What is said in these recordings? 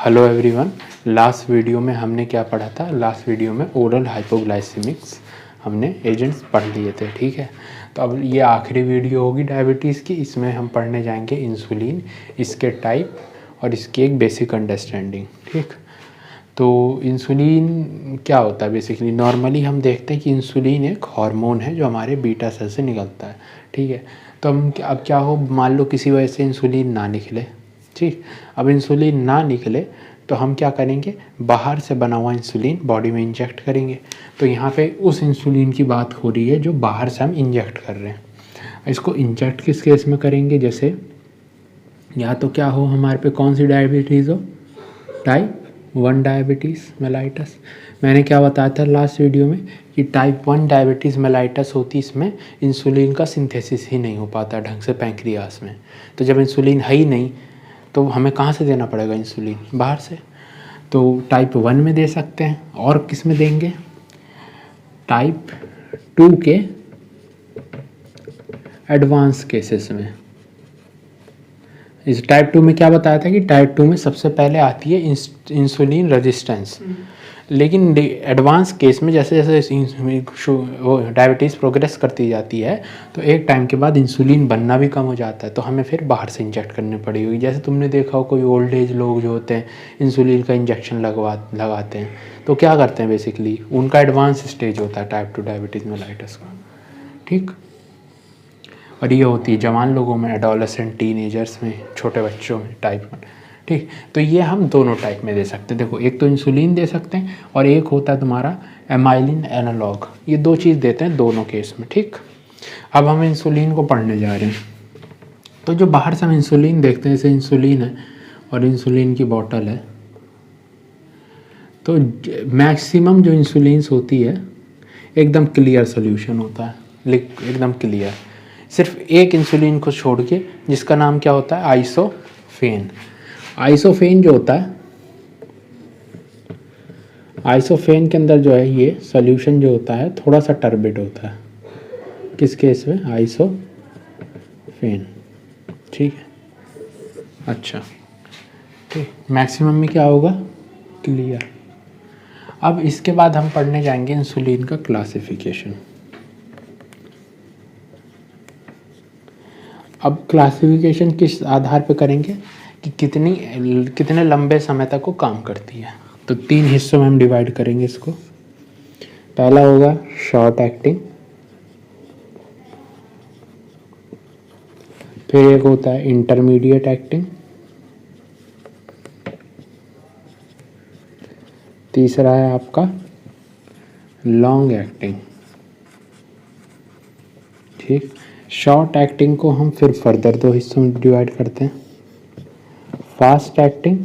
Hello everyone. Last video में हमने क्या पढ़ा था? लास्ट वीडियो में ओरल हाइपोग्लाइसेमिक्स हमने एजेंट्स पढ़ लिए थे, ठीक है। तो अब ये आखिरी वीडियो होगी डायबिटीज़ की। इसमें हम पढ़ने जाएंगे इंसुलिन, इसके टाइप और इसकी एक बेसिक अंडरस्टैंडिंग, ठीक। तो इंसुलिन क्या होता है? बेसिकली नॉर्मली हम देखते हैं कि इंसुलिन एक हार्मोन है जो हमारे बीटा सेल से निकलता है, ठीक है। तो हम अब क्या हो, मान लो किसी वजह से इंसुलिन ना निकले, ठीक। अब इंसुलिन ना निकले तो हम क्या करेंगे, बाहर से बना हुआ इंसुलिन बॉडी में इंजेक्ट करेंगे। तो यहाँ पे उस इंसुलिन की बात हो रही है जो बाहर से हम इंजेक्ट कर रहे हैं। इसको इंजेक्ट किस केस में करेंगे? जैसे या तो क्या हो, हमारे पे कौन सी डायबिटीज़ हो, टाइप 1 डायबिटीज़ मेलाइटस। मैंने क्या बताया था लास्ट वीडियो में कि टाइप 1 डायबिटीज़ मेलाइटस होती, इसमें इंसुलिन का सिंथेसिस ही नहीं हो पाता ढंग से पैंक्रियास में। तो जब इंसुलिन है ही नहीं तो हमें कहाँ से देना पड़ेगा इंसुलिन? बाहर से। तो टाइप 1 में दे सकते हैं, और किस में देंगे? टाइप 2 के एडवांस केसेस में। इस टाइप 2 में क्या बताया था कि टाइप 2 में सबसे पहले आती है इंसुलिन रेजिस्टेंस। लेकिन एडवांस केस में जैसे जैसे डायबिटीज़ प्रोग्रेस करती जाती है तो एक टाइम के बाद इंसुलिन बनना भी कम हो जाता है, तो हमें फिर बाहर से इंजेक्ट करनी पड़ेगी। जैसे तुमने देखा हो कोई ओल्ड एज लोग जो होते हैं इंसुलिन का इंजेक्शन लगाते हैं, तो क्या करते हैं बेसिकली, उनका एडवांस स्टेज होता है टाइप 2 डायबिटीज़ मेलाइटस का, ठीक। और ये होती है जवान लोगों में, एडोलेसेंट, टीनेजर्स में, छोटे बच्चों में टाइप 1, ठीक। तो ये हम दोनों टाइप में दे सकते हैं। देखो, एक तो इंसुलिन दे सकते हैं और एक होता है तुम्हारा एमाइलिन एनालॉग। ये दो चीज़ देते हैं दोनों केस में, ठीक। अब हम इंसुलिन को पढ़ने जा रहे हैं। तो जो बाहर से हम इंसुलिन देखते हैं, जैसे इंसुलिन है और इंसुलिन की बॉटल है, तो मैक्सिमम जो इंसुलिन्स होती है एकदम क्लियर सोल्यूशन होता है, एकदम क्लियर। सिर्फ एक इंसुलिन को छोड़ के, जिसका नाम क्या होता है, आइसोफेन। आइसोफेन जो होता है, आइसोफेन के अंदर जो है ये सॉल्यूशन जो होता है थोड़ा सा टर्बिड होता है। किस केस में? आइसोफेन, ठीक है। अच्छा, ठीक। मैक्सिमम में क्या होगा? क्लियर। अब इसके बाद हम पढ़ने जाएंगे इंसुलिन का क्लासिफिकेशन। अब क्लासिफिकेशन किस आधार पे करेंगे कि कितने लंबे समय तक वो काम करती है। तो 3 हिस्सों में हम डिवाइड करेंगे इसको। पहला होगा शॉर्ट एक्टिंग, फिर एक होता है इंटरमीडिएट एक्टिंग, तीसरा है आपका लॉन्ग एक्टिंग, ठीक। शॉर्ट एक्टिंग को हम फिर फर्दर 2 हिस्सों में डिवाइड करते हैं, फास्ट एक्टिंग,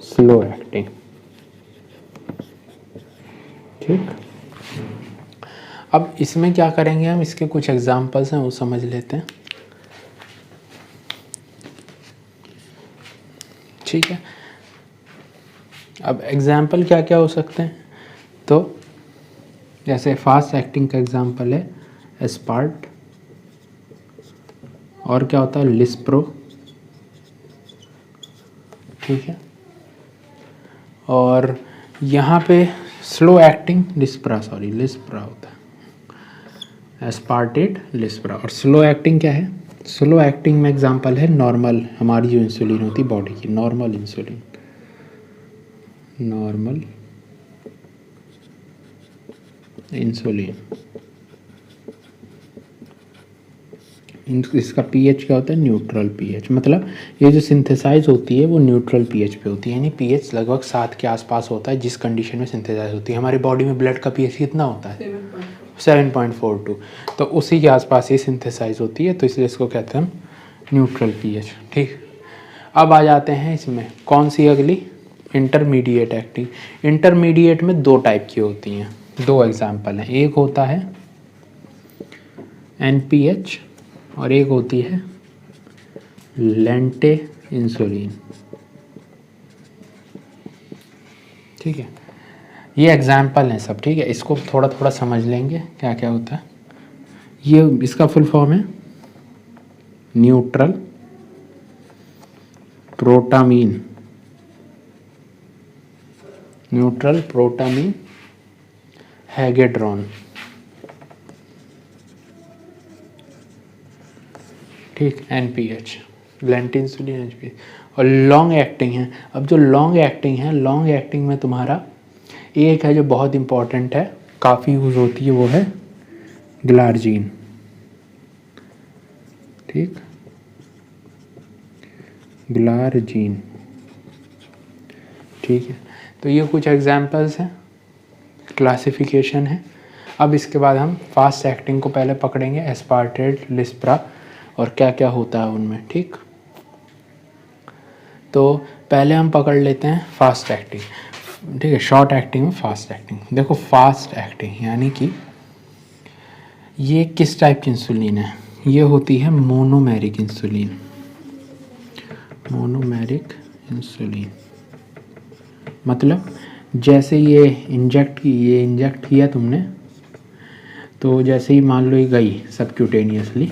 स्लो एक्टिंग, ठीक। अब इसमें क्या करेंगे हम, इसके कुछ एग्जांपल्स हैं वो समझ लेते हैं, ठीक है। अब एग्जांपल क्या क्या हो सकते हैं? तो जैसे फास्ट एक्टिंग का एग्जांपल है एस्पार्ट, और क्या होता है, लिस्प्रो, ठीक है। और यहाँ पे स्लो एक्टिंग लिस्प्रा होता है, एस्पार्टेट, लिस्प्रा। और स्लो एक्टिंग क्या है? स्लो एक्टिंग में एग्जांपल है नॉर्मल, हमारी जो इंसुलिन होती है बॉडी की, नॉर्मल इंसुलिन, नॉर्मल इंसुलिन। इसका पीएच क्या होता है? Neutral pH. मतलब ये जो सिंथेसाइज होती है वो न्यूट्रल पीएच पे होती है, यानी पीएच लगभग 7 के आसपास होता है जिस कंडीशन में सिंथेसाइज होती है। हमारी बॉडी में ब्लड का पीएच कितना होता है? 7.42। तो उसी के आसपास ये सिंथेसाइज होती है, तो इसलिए इसको कहते हैं हम न्यूट्रल पीएच, ठीक। अब आ जाते हैं इसमें कौन सी अगली, इंटरमीडिएट एक्टिंग। इंटरमीडिएट में 2 टाइप की होती हैं, 2 एग्जाम्पल हैं। एक होता है एनपीएच और एक होती है लेंटे इंसुलिन, ठीक है। ये एग्जाम्पल हैं सब, ठीक है। इसको थोड़ा थोड़ा समझ लेंगे क्या क्या होता है। ये इसका फुल फॉर्म है न्यूट्रल प्रोटामीन, न्यूट्रल प्रोटामीन हैगेड्रॉन, ठीक, NPH, लेंट इंसुलिन NPH। और लॉन्ग एक्टिंग है। अब जो लॉन्ग एक्टिंग है, लॉन्ग एक्टिंग में तुम्हारा एक है जो बहुत इम्पॉर्टेंट है, काफ़ी यूज़ होती है, वो है ग्लार्जीन, ठीक, ग्लार्जीन, ठीक है। तो ये कुछ एग्जांपल्स हैं, क्लासिफिकेशन है। अब इसके बाद हम फास्ट एक्टिंग को पहले पकड़ेंगे, एस्पार्टेट, लिस्प्रा, और क्या क्या होता है उनमें, ठीक। तो पहले हम पकड़ लेते हैं फास्ट एक्टिंग, ठीक है, शॉर्ट एक्टिंग में फास्ट एक्टिंग। देखो फास्ट एक्टिंग यानी कि ये किस टाइप की इंसुलिन है, ये होती है मोनोमेरिक इंसुलिन, मोनोमेरिक इंसुलिन। मतलब जैसे ये इंजेक्ट किया तुमने, तो जैसे ही मान लो ये गई सबक्यूटेनियसली,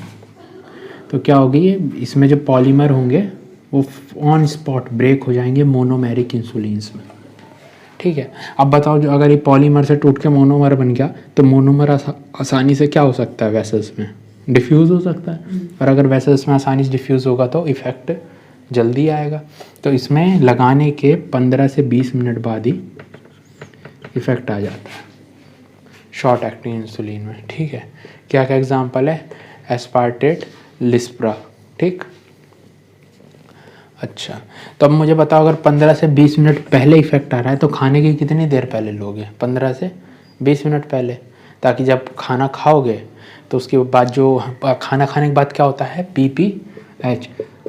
तो क्या होगी, ये इसमें जो पॉलीमर होंगे वो ऑन स्पॉट ब्रेक हो जाएंगे मोनोमेरिक इंसुलिन्स में, ठीक है। अब बताओ, जो अगर ये पॉलीमर से टूट के मोनोमर बन गया, तो मोनोमर आसानी से क्या हो सकता है, वेसल्स में डिफ्यूज़ हो सकता है। और अगर वेसल्स में आसानी से डिफ्यूज़ होगा तो इफ़ेक्ट जल्दी आएगा। तो इसमें लगाने के 15 से 20 मिनट बाद ही इफ़ेक्ट आ जाता है शॉर्ट एक्टिंग इंसुलिन में, ठीक है। क्या क्या एग्जांपल है, एस्पार्टेट, लिस्प्रा, ठीक। अच्छा, तो अब मुझे बताओ, अगर 15 से 20 मिनट पहले इफेक्ट आ रहा है तो खाने की कितनी देर पहले लोगे, 15 से 20 मिनट पहले, ताकि जब खाना खाओगे तो उसके बाद जो खाना खाने के बाद क्या होता है, PPH,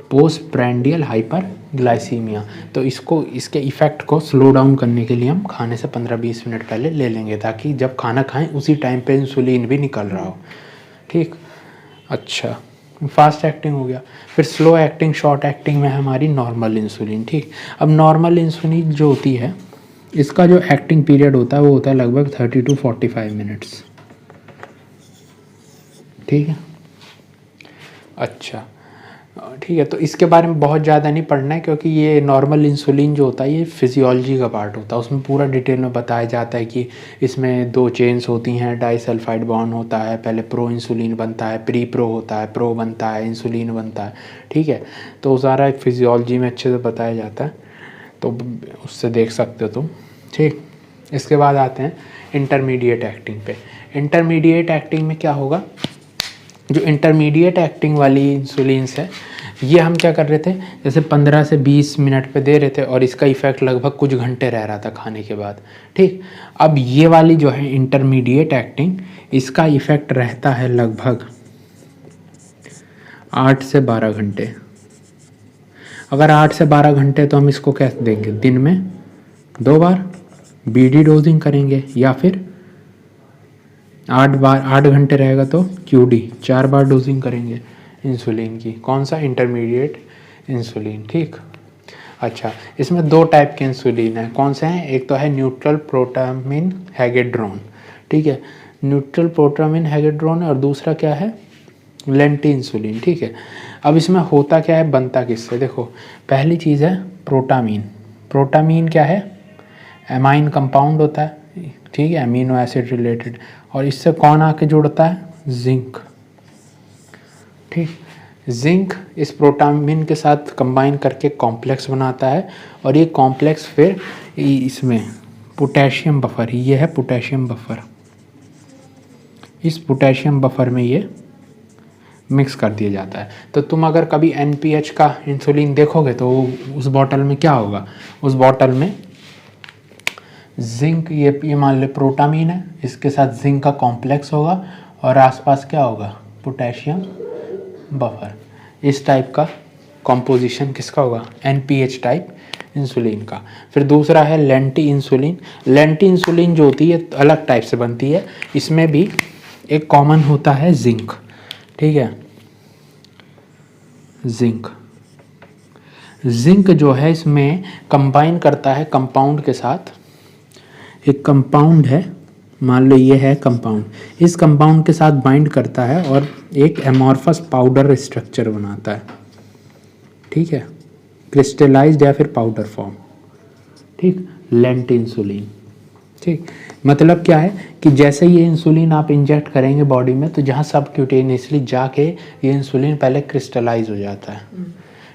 पोस्ट प्रैंडियल हाइपरग्लाइसीमिया। तो इसके इफ़ेक्ट को स्लो डाउन करने के लिए हम खाने से 15-20 मिनट पहले ले लेंगे, ताकि जब खाना खाएं उसी टाइम पे इंसुलिन भी निकल रहा हो, ठीक। अच्छा, फास्ट एक्टिंग हो गया। फिर स्लो एक्टिंग, शॉर्ट एक्टिंग में हमारी नॉर्मल इंसुलिन, ठीक। अब नॉर्मल इंसुलिन जो होती है, इसका जो एक्टिंग पीरियड होता है वो होता है लगभग 30 to 45 मिनट्स, ठीक है। अच्छा, ठीक है। तो इसके बारे में बहुत ज़्यादा नहीं पढ़ना है, क्योंकि ये नॉर्मल इंसुलिन जो होता है ये फिजियोलॉजी का पार्ट होता है, उसमें पूरा डिटेल में बताया जाता है कि इसमें 2 चेन्स होती हैं, डाइसल्फाइड बॉन्ड होता है, पहले प्रो इंसुलिन बनता है, प्री प्रो होता है, प्रो बनता है, इंसुलिन बनता है, ठीक है। तो सारा फिजियोलॉजी में अच्छे से बताया जाता है, तो उससे देख सकते हो तुम, ठीक। इसके बाद आते हैं इंटरमीडिएट एक्टिंग पे। इंटरमीडिएट एक्टिंग में क्या होगा, जो इंटरमीडिएट एक्टिंग वाली इंसुलिन्स है, ये हम क्या कर रहे थे, जैसे 15 से 20 मिनट पे दे रहे थे और इसका इफ़ेक्ट लगभग कुछ घंटे रह रहा था खाने के बाद, ठीक। अब ये वाली जो है इंटरमीडिएट एक्टिंग, इसका इफ़ेक्ट रहता है लगभग 8 से 12 घंटे। अगर 8 से 12 घंटे तो हम इसको कैसे देंगे, दिन में 2 बार BD डोजिंग करेंगे, या फिर 8 घंटे रहेगा तो QD 4 बार डोजिंग करेंगे इंसुलिन की। कौन सा, इंटरमीडिएट इंसुलिन, ठीक। अच्छा, इसमें 2 टाइप के इंसुलिन है, कौन से हैं, एक तो है न्यूट्रल प्रोटामिन हैगेड्रॉन, ठीक है, न्यूट्रल प्रोटामिन हैगेड्रॉन, और दूसरा क्या है, लेंटी इंसुलिन, ठीक है। अब इसमें होता क्या है, बनता किससे, देखो पहली चीज़ है प्रोटामीन। प्रोटामीन क्या है, एमाइन कंपाउंड होता है, ठीक है, अमीनो एसिड रिलेटेड, और इससे कौन आके जुड़ता है, जिंक, ठीक। जिंक इस प्रोटामिन के साथ कंबाइन करके कॉम्प्लेक्स बनाता है, और ये कॉम्प्लेक्स फिर इसमें पोटेशियम बफर, ये है पोटेशियम बफर, इस पोटेशियम बफर में ये मिक्स कर दिया जाता है। तो तुम अगर कभी NPH का इंसुलिन देखोगे तो उस बॉटल में क्या होगा, उस बॉटल में जिंक, ये मान ले प्रोटामीन है, इसके साथ जिंक का कॉम्प्लेक्स होगा, और आसपास क्या होगा, पोटेशियम बफर। इस टाइप का कॉम्पोजिशन किसका होगा, NPH टाइप इंसुलिन का। फिर दूसरा है लेंटी इंसुलिन। लेंटी इंसुलिन जो होती है अलग टाइप से बनती है, इसमें भी एक कॉमन होता है जिंक, ठीक है। जिंक जो है इसमें कंबाइन करता है कंपाउंड के साथ, एक कंपाउंड है, मान लो ये है कंपाउंड, इस कंपाउंड के साथ बाइंड करता है और एक एमॉर्फस पाउडर स्ट्रक्चर बनाता है, ठीक है। क्रिस्टलाइज्ड या फिर पाउडर फॉर्म, ठीक, लेंट इंसुलिन, ठीक। मतलब क्या है कि जैसे ये इंसुलिन आप इंजेक्ट करेंगे बॉडी में, तो जहाँ सबक्यूटेनियसली जाके ये इंसुलिन पहले क्रिस्टलाइज हो जाता है,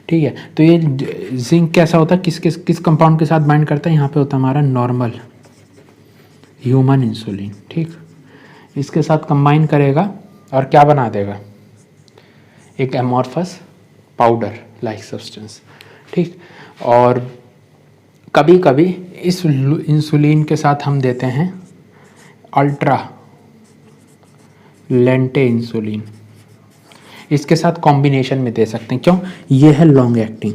ठीक है। तो ये जिंक कैसा होता है, किस कंपाउंड के साथ बाइंड करता है, यहाँ पे होता है हमारा नॉर्मल ह्यूमन इंसुलिन, ठीक। इसके साथ कंबाइन करेगा और क्या बना देगा, एक एमॉर्फस पाउडर लाइक सब्सटेंस, ठीक। और कभी कभी इस इंसुलिन के साथ हम देते हैं अल्ट्रा लेंटे इंसुलिन, इसके साथ कॉम्बिनेशन में दे सकते हैं। क्यों, ये है लॉन्ग एक्टिंग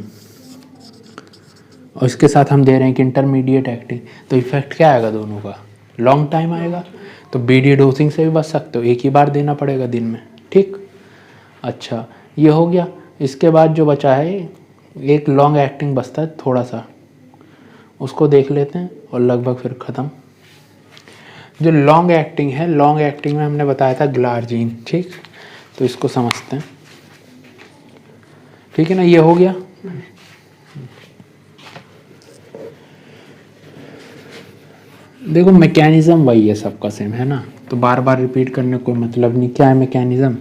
और इसके साथ हम दे रहे हैं कि इंटरमीडिएट एक्टिंग, तो इफेक्ट क्या आएगा दोनों का, लॉन्ग टाइम आएगा। तो बीडी डोजिंग से भी बच सकते हो, एक ही बार देना पड़ेगा दिन में, ठीक। अच्छा, ये हो गया। इसके बाद जो बचा है एक लॉन्ग एक्टिंग बचता है थोड़ा सा, उसको देख लेते हैं और लगभग फिर ख़त्म। जो लॉन्ग एक्टिंग है, लॉन्ग एक्टिंग में हमने बताया था ग्लार्जीन, ठीक। तो इसको समझते हैं, ठीक है ना, ये हो गया। देखो मैकेनिज्म वही है सबका सेम है ना, तो बार बार रिपीट करने कोई मतलब नहीं। क्या है मैकेनिज्म,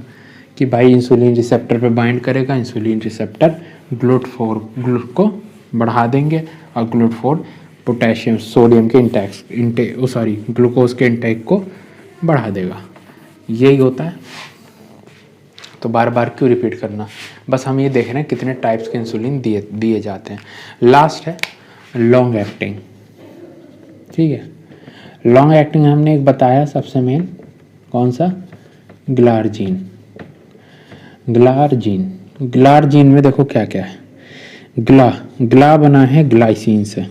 कि भाई इंसुलिन रिसेप्टर पे बाइंड करेगा, इंसुलिन रिसेप्टर ग्लूट को बढ़ा देंगे और GLUT4 पोटेशियम सोडियम के ग्लूकोज के इंटेक को बढ़ा देगा, यही होता है। तो बार बार क्यों रिपीट करना, बस हम ये देख रहे हैं कितने टाइप्स के इंसुलिन दिए जाते हैं। लास्ट है लॉन्ग एक्टिंग, ठीक है। लॉन्ग एक्टिंग हमने एक बताया सबसे मेन, कौन सा, ग्लार्जीन। ग्लार्जीन में देखो क्या क्या है, ग्ला बना है ग्लाइसिन से,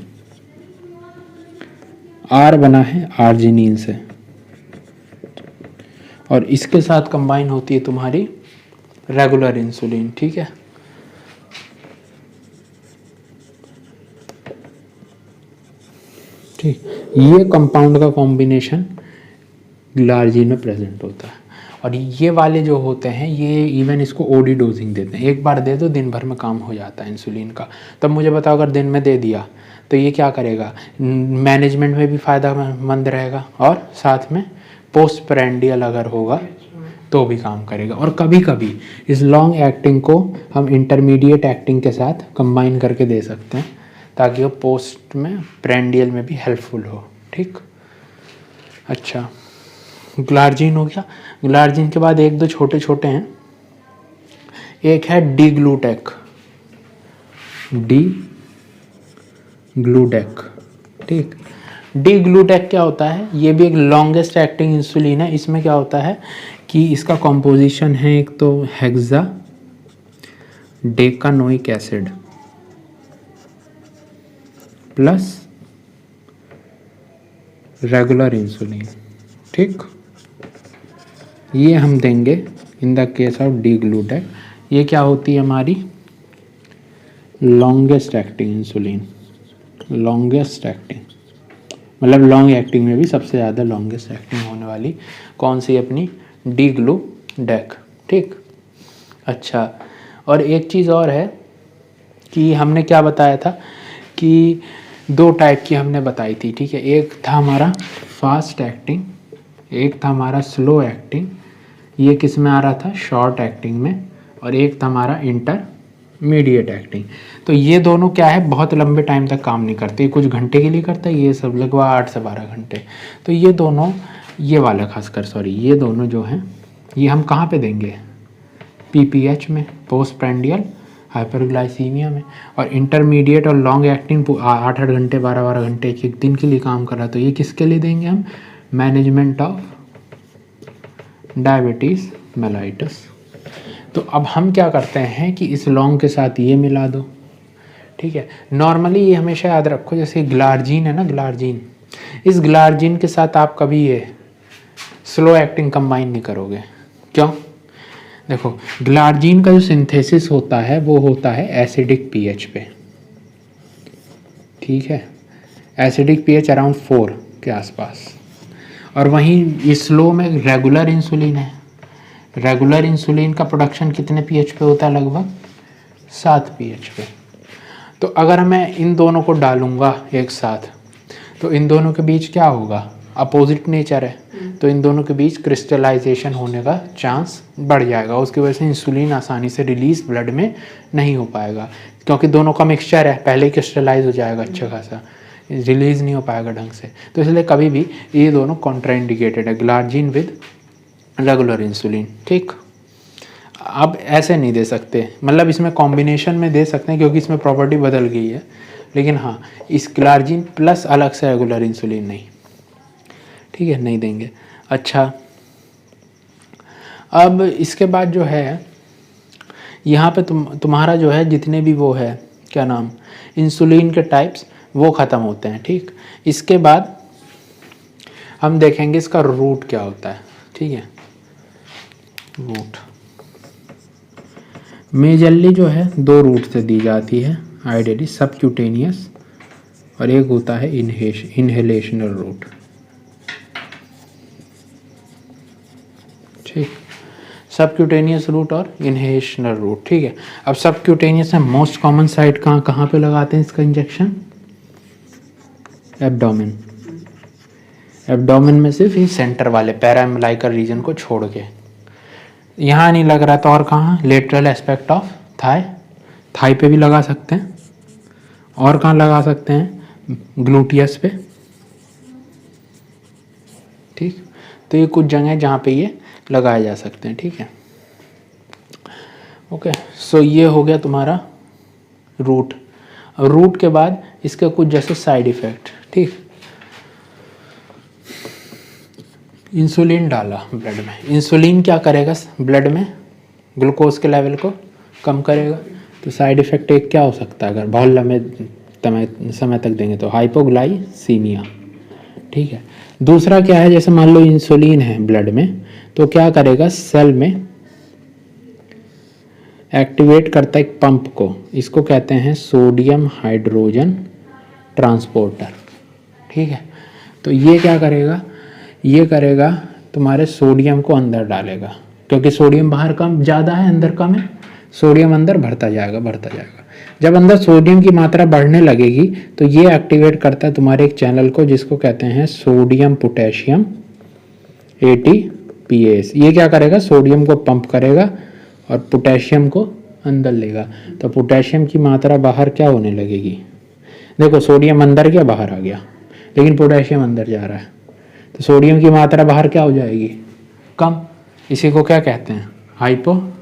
आर बना है आर्जिनिन से, और इसके साथ कंबाइन होती है तुम्हारी रेगुलर इंसुलिन, ठीक है। ठीक, ये कंपाउंड का कॉम्बिनेशन ग्लार्जीन में प्रेजेंट होता है। और ये वाले जो होते हैं ये इवन इसको ओडी डोजिंग देते हैं, एक बार दे दो दिन भर में काम हो जाता है इंसुलिन का। तब मुझे बताओ अगर दिन में दे दिया तो ये क्या करेगा, मैनेजमेंट में भी फ़ायदेमंद रहेगा और साथ में पोस्ट प्रेंडियल अगर होगा तो भी काम करेगा। और कभी कभी इस लॉन्ग एक्टिंग को हम इंटरमीडिएट एक्टिंग के साथ कंबाइन करके दे सकते हैं ताकि वो पोस्ट में प्रेंडियल में भी हेल्पफुल हो, ठीक। अच्छा, ग्लार्जीन हो गया। ग्लार्जीन के बाद एक दो छोटे छोटे हैं, एक है डी ग्लूटेक, ठीक। डी ग्लूटेक क्या होता है, ये भी एक लॉन्गेस्ट एक्टिंग इंसुलिन है। इसमें क्या होता है कि इसका कॉम्पोजिशन है एक तो hexadecanoic acid plus regular insulin, ठीक। ये हम देंगे in the case of degludec. ये क्या होती है हमारी longest acting insulin, longest acting मतलब लॉन्ग एक्टिंग में भी सबसे ज़्यादा लॉन्गेस्ट एक्टिंग होने वाली कौन सी, अपनी डी ग्लूडेक, ठीक। अच्छा, और एक चीज़ और है कि हमने क्या बताया था कि दो टाइप की हमने बताई थी, ठीक है। एक था हमारा फास्ट एक्टिंग, एक था हमारा स्लो एक्टिंग। ये किस में आ रहा था, शॉर्ट एक्टिंग में। और एक था हमारा इंटरमीडिएट एक्टिंग। तो ये दोनों क्या है, बहुत लंबे टाइम तक काम नहीं करते, कुछ घंटे के लिए करता है, ये सब लगभग 8 से 12 घंटे। तो ये दोनों, ये वाला खासकर ये दोनों जो हैं ये हम कहाँ पे देंगे, PPH में, पोस्ट प्रेंडियल हाइपरग्लाइसीमिया में। और इंटरमीडिएट और लॉन्ग एक्टिंग 8-8 घंटे 12-12 घंटे एक दिन के लिए काम कर रहा है, तो ये किसके लिए देंगे हम, मैनेजमेंट ऑफ डायबिटीज़ मेलाइटस। तो अब हम क्या करते हैं कि इस लॉन्ग के साथ ये मिला दो, ठीक है। नॉर्मली ये हमेशा याद रखो, जैसे ग्लार्जीन है ना, ग्लार्जीन, इस ग्लार्जीन के साथ आप कभी ये स्लो एक्टिंग कंबाइन नहीं करोगे। क्यों, देखो ग्लार्जीन का जो सिंथेसिस होता है वो होता है एसिडिक पीएच पे, ठीक है, एसिडिक पीएच अराउंड 4 के आसपास। और वहीं इस स्लो में रेगुलर इंसुलिन है, रेगुलर इंसुलिन का प्रोडक्शन कितने पीएच पे होता है, लगभग 7 पीएच पे। तो अगर मैं इन दोनों को डालूँगा एक साथ तो इन दोनों के बीच क्या होगा, अपोजिट नेचर है, तो इन दोनों के बीच क्रिस्टलाइजेशन होने का चांस बढ़ जाएगा। उसकी वजह से इंसुलिन आसानी से रिलीज ब्लड में नहीं हो पाएगा, क्योंकि दोनों का मिक्सचर है, पहले ही क्रिस्टलाइज हो जाएगा अच्छा खासा, रिलीज नहीं हो पाएगा ढंग से। तो इसलिए कभी भी ये दोनों कॉन्ट्राइंडिकेटेड है, ग्लार्जिन विद रेगुलर इंसुलिन। ठीक, अब ऐसे नहीं दे सकते, मतलब इसमें कॉम्बिनेशन में दे सकते हैं क्योंकि इसमें प्रॉपर्टी बदल गई है, लेकिन हाँ इस ग्लार्जिन प्लस अलग से रेगुलर इंसुलिन नहीं, ठीक है, नहीं देंगे। अच्छा, अब इसके बाद जो है यहाँ पे तुम्हारा जो है जितने भी वो है क्या नाम इंसुलिन के टाइप्स वो ख़त्म होते हैं। ठीक, इसके बाद हम देखेंगे इसका रूट क्या होता है। ठीक है, रूट मेजरली जो है 2 रूट से दी जाती है आइडियली, सबक्यूटेनियस और एक होता है इनहेलेशनल रूट। ठीक, सबक्यूटेनियस रूट और इनहेलेशनल रूट। ठीक है, अब सबक्यूटेनियस में मोस्ट कॉमन साइट कहाँ पे लगाते हैं इसका इंजेक्शन, एब्डोमेन। एब्डोमेन में सिर्फ ये सेंटर वाले पैराम्बिलाइकल रीजन को छोड़ के, यहाँ नहीं लग रहा तो और कहाँ, lateral aspect of thigh, thigh पे भी लगा सकते हैं, और कहाँ लगा सकते हैं, ग्लूटियस पे। ठीक, तो ये कुछ जगह है जहाँ पे ये लगाए जा सकते हैं। ठीक है, ओके, सो ये हो गया तुम्हारा रूट। रूट के बाद इसके कुछ जैसे साइड इफेक्ट। ठीक, इंसुलिन डाला ब्लड में, इंसुलिन क्या करेगा ब्लड में, ग्लूकोज के लेवल को कम करेगा। तो साइड इफेक्ट एक क्या हो सकता है, अगर बहुत लंबे समय तक देंगे तो हाइपोग्लाइसीमिया। ठीक है, दूसरा क्या है, जैसे मान लो इंसुलिन है ब्लड में तो क्या करेगा, सेल में एक्टिवेट करता है एक पंप को, इसको कहते हैं सोडियम हाइड्रोजन ट्रांसपोर्टर। ठीक है, तो ये क्या करेगा, ये करेगा तुम्हारे सोडियम को अंदर डालेगा, क्योंकि सोडियम बाहर कम ज़्यादा है अंदर कम है, सोडियम अंदर बढ़ता जाएगा बढ़ता जाएगा। जब अंदर सोडियम की मात्रा बढ़ने लगेगी तो ये एक्टिवेट करता है तुम्हारे एक चैनल को जिसको कहते हैं सोडियम पोटेशियम ATPase। ये क्या करेगा, सोडियम को पंप करेगा और पोटेशियम को अंदर लेगा, तो पोटेशियम की मात्रा बाहर क्या होने लगेगी, देखो सोडियम अंदर क्या बाहर आ गया, लेकिन पोटेशियम अंदर जा रहा है, तो सोडियम की मात्रा बाहर क्या हो जाएगी, कम। इसी को क्या कहते हैं, हाइपोकैलेमिया।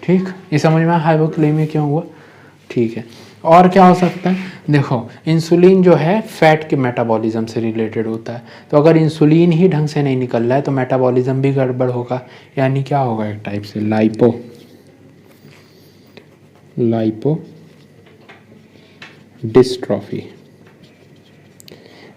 ठीक, ये समझ में हाइपोकैलेमिया क्यों हुआ। ठीक है, और क्या हो सकता है, देखो इंसुलिन जो है फैट के मेटाबॉलिज्म से रिलेटेड होता है, तो अगर इंसुलिन ही ढंग से नहीं निकल रहा है तो मेटाबॉलिज्म भी गड़बड़ होगा, यानी क्या होगा, एक टाइप से लाइपो डिस्ट्रॉफी।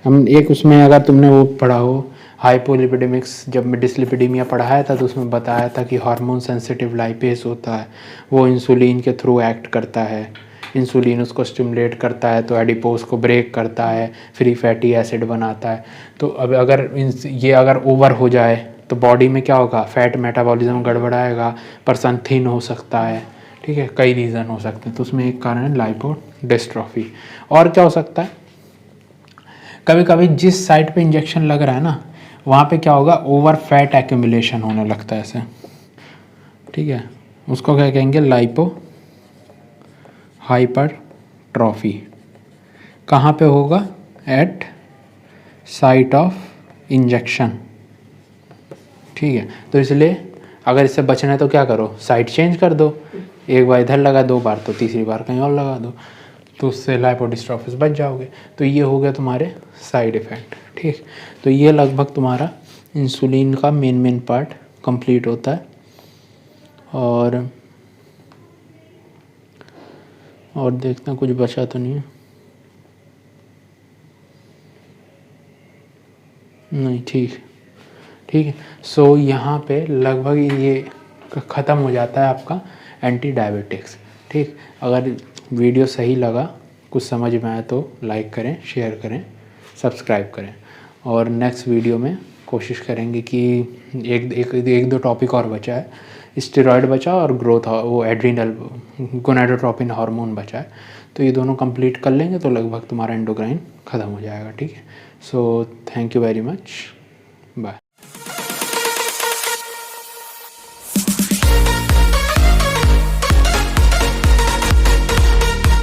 हम एक उसमें अगर तुमने वो पढ़ा हो हाइपोलिपिडेमिक्स, जब मैं डिसलिपिडीमिया पढ़ाया था तो उसमें बताया था कि हार्मोन सेंसिटिव लाइपेज होता है, वो इंसुलिन के थ्रू एक्ट करता है, इंसुलिन उसको स्टिमुलेट करता है तो एडिपोज को ब्रेक करता है, फ्री फैटी एसिड बनाता है। तो अब अगर ये अगर ओवर हो जाए तो बॉडी में क्या होगा, फैट मेटाबॉलिज्म गड़बड़ाएगा, पर्सन थिन हो सकता है। ठीक है, कई रीज़न हो सकते हैं, तो उसमें एक कारण है लाइपोडिस्ट्रॉफी। और क्या हो सकता है, कभी कभी जिस साइड पे इंजेक्शन लग रहा है ना वहाँ पे क्या होगा, ओवर फैट एक्यूमुलेशन होने लगता है ऐसे। ठीक है, उसको क्या कहेंगे, लाइपो हाइपरट्रॉफी। कहाँ पे होगा, एट साइट ऑफ इंजेक्शन। ठीक है, तो इसलिए अगर इससे बचना है तो क्या करो, साइट चेंज कर दो, एक बार इधर लगा, 2 बार तो तीसरी बार कहीं और लगा दो, तो उससे लाइपोडिस्ट्रॉफिस बच जाओगे। तो ये हो गया तुम्हारे साइड इफ़ेक्ट। ठीक, तो ये लगभग तुम्हारा इंसुलिन का मेन पार्ट कंप्लीट होता है। और देखते हैं कुछ बचा तो नहीं है, नहीं, ठीक है। सो यहाँ पे लगभग ये ख़त्म हो जाता है आपका एंटी डायबिटिक्स। ठीक, अगर वीडियो सही लगा, कुछ समझ में आया तो लाइक करें, शेयर करें, सब्सक्राइब करें, और नेक्स्ट वीडियो में कोशिश करेंगे कि एक 2 टॉपिक और बचा है स्टेरॉयड बचा और ग्रोथ वो एड्रीनल गोनाडोट्रोपिन हार्मोन बचा है। तो ये दोनों कंप्लीट कर लेंगे तो लगभग तुम्हारा एंडोक्राइन ख़त्म हो जाएगा, ठीक है। So thank you very much, bye.